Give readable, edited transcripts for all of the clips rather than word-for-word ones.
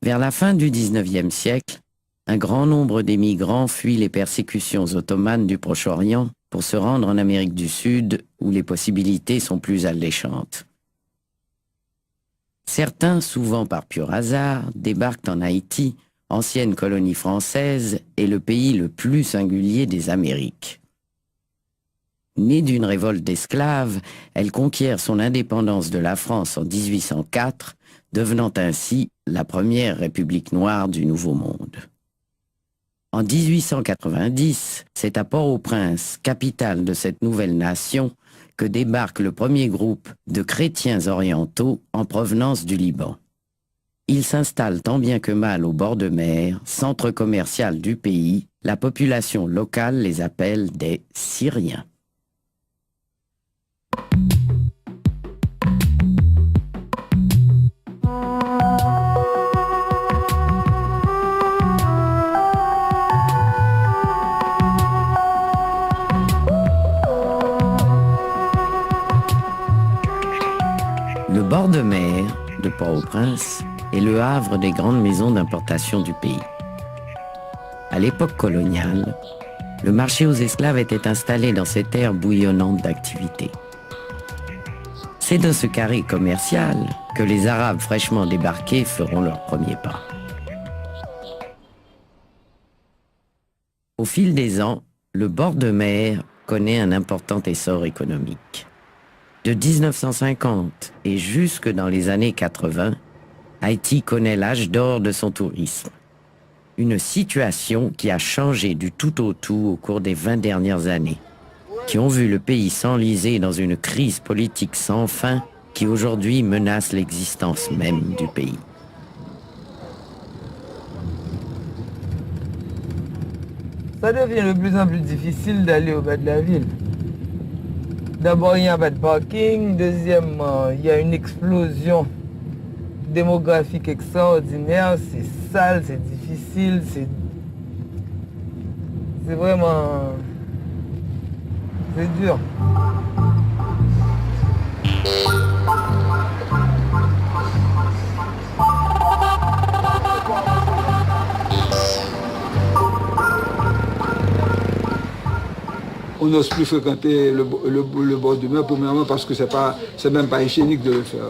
Vers la fin du XIXe siècle, un grand nombre d'émigrants fuient les persécutions ottomanes du Proche-Orient pour se rendre en Amérique du Sud où les possibilités sont plus alléchantes. Certains, souvent par pur hasard, débarquent en Haïti, ancienne colonie française et le pays le plus singulier des Amériques. Née d'une révolte d'esclaves, elle conquiert son indépendance de la France en 1804, devenant ainsi la première république noire du Nouveau Monde. En 1890, c'est à Port-au-Prince, capitale de cette nouvelle nation, que débarque le premier groupe de chrétiens orientaux en provenance du Liban. Ils s'installent tant bien que mal au bord de mer, centre commercial du pays. La population locale les appelle des Syriens. Le bord de mer de Port-au-Prince est le havre des grandes maisons d'importation du pays. À l'époque coloniale, le marché aux esclaves était installé dans cette aire bouillonnante d'activité. C'est dans ce carré commercial que les Arabes fraîchement débarqués feront leurs premiers pas. Au fil des ans, le bord de mer connaît un important essor économique. De 1950 et jusque dans les années 80, Haïti connaît l'âge d'or de son tourisme. Une situation qui a changé du tout au tout au cours des 20 dernières années, qui ont vu le pays s'enliser dans une crise politique sans fin qui aujourd'hui menace l'existence même du pays. Ça devient de plus en plus difficile d'aller au bas de la ville. D'abord, il n'y a pas de parking. Deuxièmement, il y a une explosion démographique extraordinaire. C'est sale, c'est difficile, c'est vraiment... c'est dur. On n'ose plus fréquenter le bord de mer, premièrement parce que c'est même pas hygiénique de le faire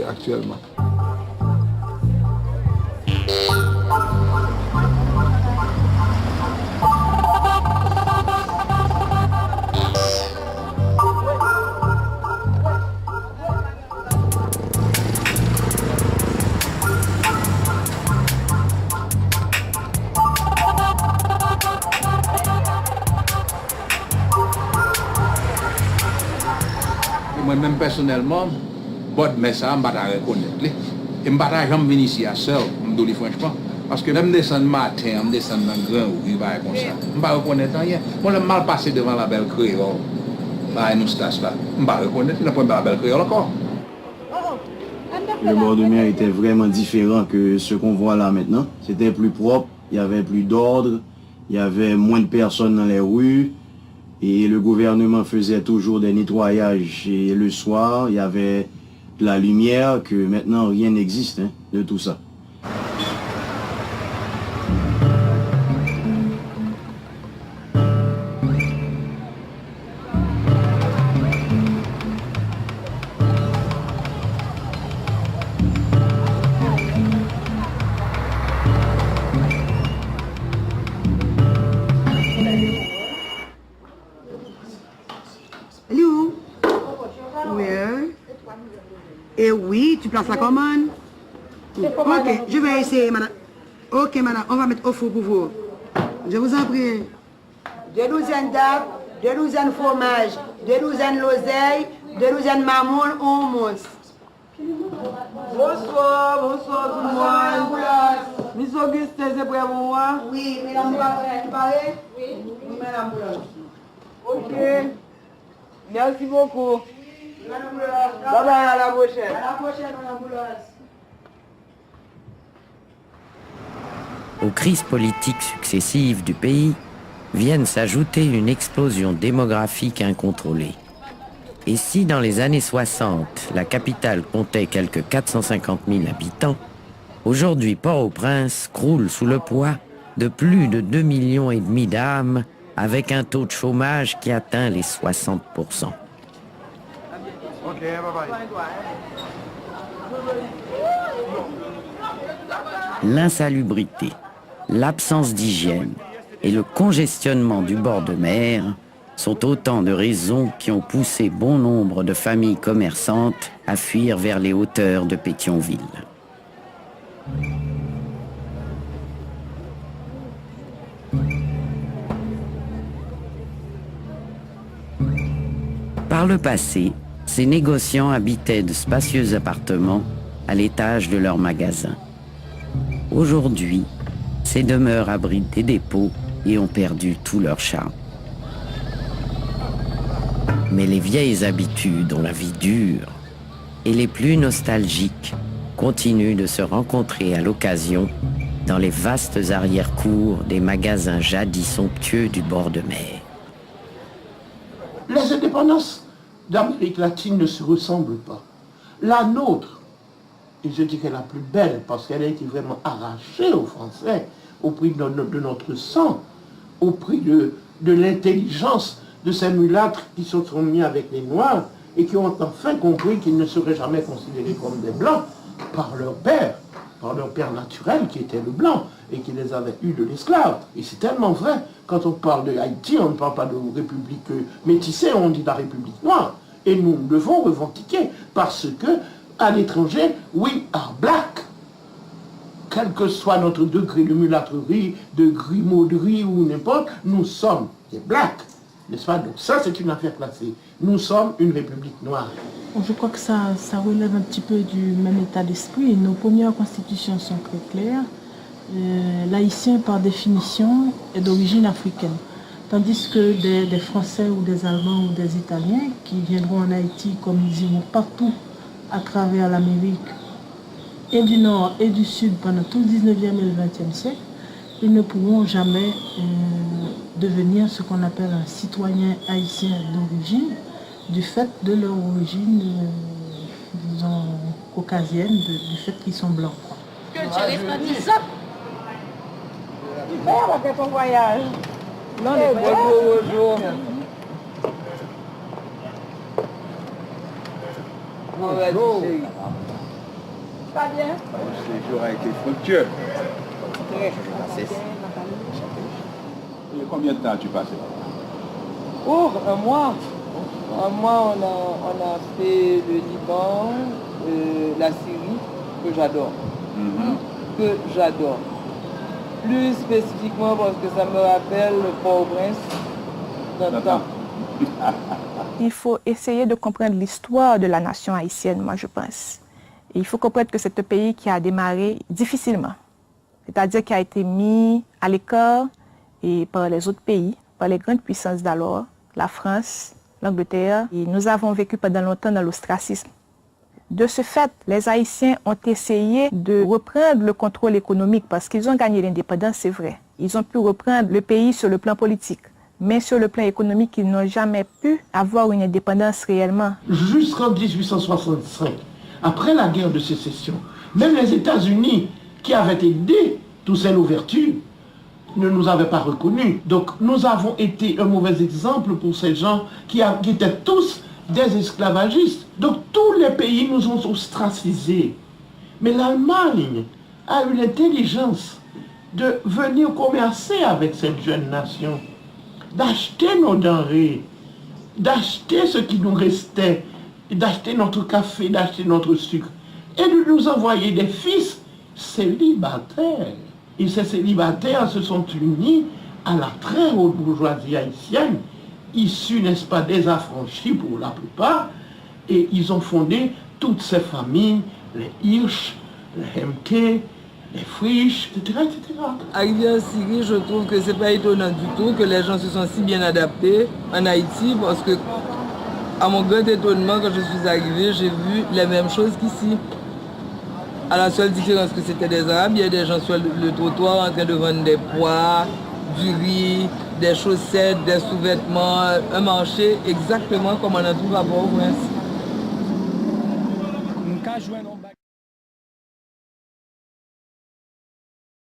actuellement. Moi-même personnellement, bon, mais ça, je ne vais pas reconnaître. Et je ne vais pas jamais venir ici à seul, je dis franchement. Parce que même descendre le matin, je descends dans le grand rue, je ne vais pas comme ça. Je ne vais pas reconnaître rien. Moi, je mal passé devant la belle créole. Là, nous stage là. Je ne vais pas reconnaître, je ne vais pas la belle créole encore. Le bord de mer était vraiment différent que ce qu'on voit là maintenant. C'était plus propre, il y avait plus d'ordre, il y avait moins de personnes dans les rues. Et le gouvernement faisait toujours des nettoyages. Et le soir, il y avait de la lumière, que maintenant rien n'existe de tout ça. Et oui, tu places la commande. Ok, je vais essayer, madame. Ok, madame, on va mettre au four pour vous. Je vous en prie. 2 douzaines d'arbres, 2 douzaines fromage, 2 douzaines l'oseille, 2 douzaines mamoun, 1 mousse. Bonsoir, bonsoir tout le monde. Miss Auguste, c'est prêt pour moi? Oui, mesdames, tu parles? Oui. Oui, madame. Ok. Merci beaucoup. Bye bye, à la prochaine. À la prochaine, madame Boulogne. Aux crises politiques successives du pays viennent s'ajouter une explosion démographique incontrôlée. Et si dans les années 60, la capitale comptait quelques 450 000 habitants, Aujourd'hui, Port-au-Prince croule sous le poids de plus de 2,5 millions d'âmes, avec un taux de chômage qui atteint les 60%. L'insalubrité, l'absence d'hygiène et le congestionnement du bord de mer sont autant de raisons qui ont poussé bon nombre de familles commerçantes à fuir vers les hauteurs de Pétionville. Par le passé, ces négociants habitaient de spacieux appartements à l'étage de leurs magasins. Aujourd'hui, ces demeures abritent des dépôts et ont perdu tout leur charme. Mais les vieilles habitudes ont la vie dure et les plus nostalgiques continuent de se rencontrer à l'occasion dans les vastes arrière-cours des magasins jadis somptueux du bord de mer. Les indépendances d'Amérique latine ne se ressemblent pas. La nôtre, et je dirais la plus belle, parce qu'elle a été vraiment arrachée aux Français, au prix de notre sang, au prix de l'intelligence de ces mulâtres qui se sont mis avec les Noirs et qui ont enfin compris qu'ils ne seraient jamais considérés comme des Blancs par leur père naturel qui était le Blanc et qui les avait eus de l'esclave. Et c'est tellement vrai, quand on parle de Haïti, on ne parle pas de république métissée, on dit la République noire. Et nous devons revendiquer parce que, à l'étranger, we are black. Quel que soit notre degré de mulâtrerie, de grimauderie ou n'importe, nous sommes des blacks. N'est-ce pas? Donc ça, c'est une affaire classée. Nous sommes une république noire. Je crois que ça relève un petit peu du même état d'esprit. Nos premières constitutions sont très claires. L'haïtien, par définition, est d'origine africaine. Tandis que des Français ou des Allemands ou des Italiens qui viendront en Haïti, comme ils iront partout à travers l'Amérique, et du Nord et du Sud pendant tout le 19e et le 20e siècle, ils ne pourront jamais devenir ce qu'on appelle un citoyen haïtien d'origine, du fait de leur origine, disons, caucasienne, du fait qu'ils sont blancs. Que tu ressentis ça? Super avec ton voyage. Non, bonjour. Bonjour. Pas bien? Ce séjour a été fructueux. Combien de temps as-tu passé? Oh, un mois. Un mois, on a fait le Liban, la Syrie, que j'adore. Que j'adore. Plus spécifiquement parce que ça me rappelle le Port-au-Prince d'un temps. Il faut essayer de comprendre l'histoire de la nation haïtienne, moi je pense. Et il faut comprendre que c'est un pays qui a démarré difficilement. C'est-à-dire qui a été mis à l'écart et par les autres pays, par les grandes puissances d'alors, la France, l'Angleterre. Et nous avons vécu pendant longtemps dans l'ostracisme. De ce fait, les Haïtiens ont essayé de reprendre le contrôle économique parce qu'ils ont gagné l'indépendance, c'est vrai. Ils ont pu reprendre le pays sur le plan politique. Mais sur le plan économique, ils n'ont jamais pu avoir une indépendance réellement. Jusqu'en 1865, après la guerre de sécession, même les États-Unis, qui avaient aidé Toussaint Louverture, ne nous avaient pas reconnus. Donc nous avons été un mauvais exemple pour ces gens qui étaient tous des esclavagistes. Donc tous les pays nous ont ostracisés. Mais l'Allemagne a eu l'intelligence de venir commercer avec cette jeune nation, d'acheter nos denrées, d'acheter ce qui nous restait, d'acheter notre café, d'acheter notre sucre, et de nous envoyer des fils célibataires. Et ces célibataires se sont unis à la très haute bourgeoisie haïtienne, issus, n'est-ce pas, des affranchis pour la plupart, et ils ont fondé toutes ces familles, les Hirsch, les MT, les Frisch, etc., etc. Arrivé en Syrie, je trouve que c'est pas étonnant du tout que les gens se sont si bien adaptés en Haïti, parce que, à mon grand étonnement, quand je suis arrivé, j'ai vu les mêmes choses qu'ici. À la seule différence que c'était des Arabes, il y a des gens sur le trottoir en train de vendre des pois, du riz, des chaussettes, des sous-vêtements, un marché exactement comme on en trouve à Port-au-Prince.